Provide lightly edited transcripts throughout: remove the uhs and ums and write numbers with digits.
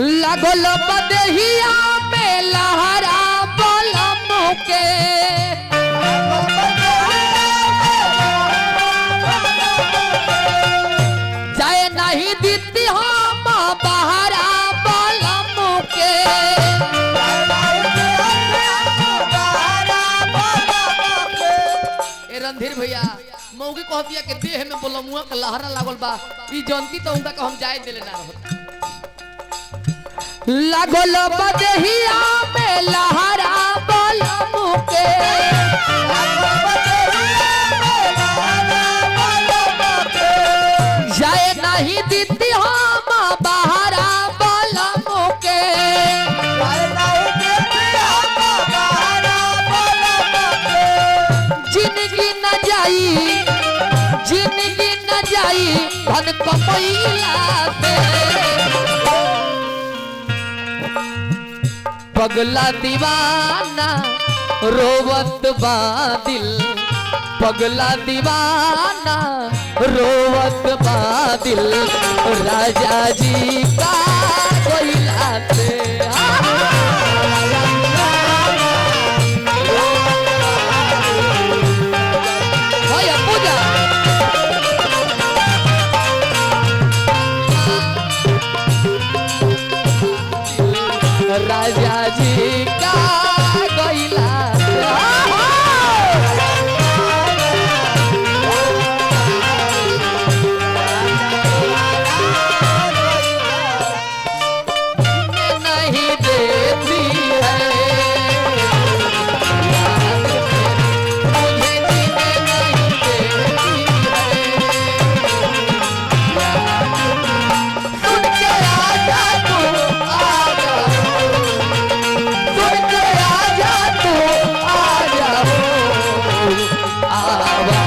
लगल बदहिया में लहरा बलम के जाए नहीं दीती हम बहरा बलम के ए रणधीर भैया मौगी कह दिया कि देह में बोलमुआ का लहरा लागल बा ई जनती तो उनका हम जाए देले ना रहत लागल बदहिया में लहरा बलम के जाए नहीं दीदी हम बहरा बलम के जिंदगी न जाई धन कमैला से पगला दीवाना रोवत बा दिल पगला दीवाना रोवत बा दिल राजा जी का कोयला से पूजा राजा जी का कोयला नहीं देती है मुझे जीने नहीं देती है सुन के आजा तू आजा सुन के आजा तू आजा आवा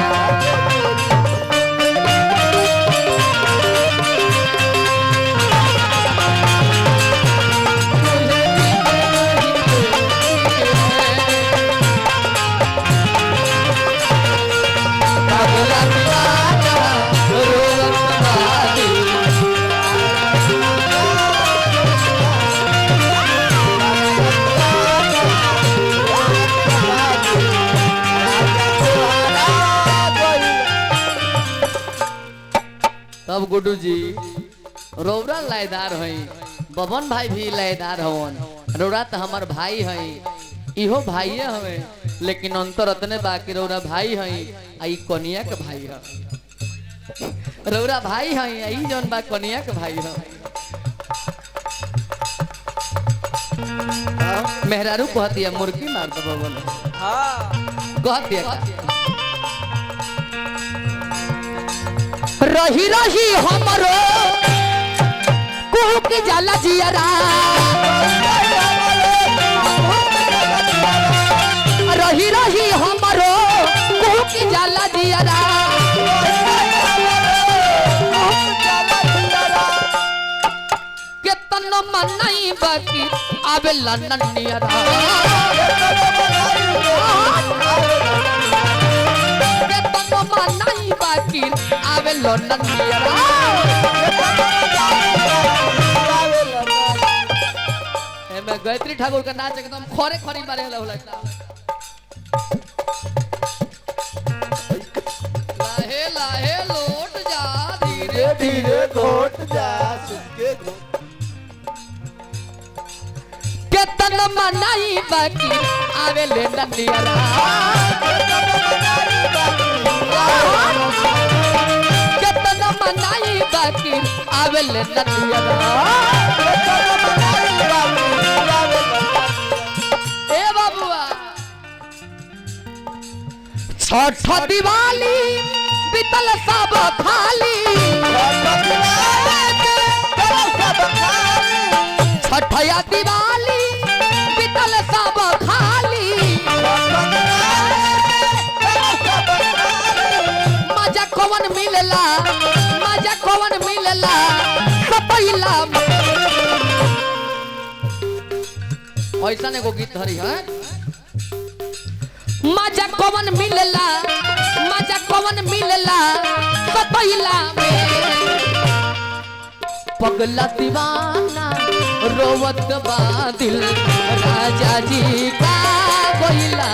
तब गुड्डू जी रौरा लयदार हई बबन भाई भी लयदार हवन रौरा तो हमार भाई हई इहो भाई हवे लेकिन अंतर अतने बाकी रौरा भाई हई आई कनिया के भाई ह रौरा भाई हई आई जौन बा कनिया के भाई ह मेहरारू कह दिया मुर्गी मार दो बबन हां कह दिया रही रही हमरो कुहू की जाला जियरा रही रही हमरो कुहू की जाला जियरा केतन मनई बाकी आवे लन्नियरा नहीं बाकी आवे लंदन मैं गायत्री ठाकुर का नाच एकदम खोरे खोरी मारे लगता लाहे लाहे लौट जा धीरे धीरे लौट जा केतन मनाई बाकी आवे लंदन केतना मनाई बाकी आवेल नदिया ए बाबुआ छठ दिवाली बीतल सब खाली छठया दिवाली बीतल सब खाली मजा कौन मिलला सपैला ऐसा एगो गीत धरी है मजा कौन मिलला सपैला में पगला दीवाना रोवत बादिल राजा जी का कोयला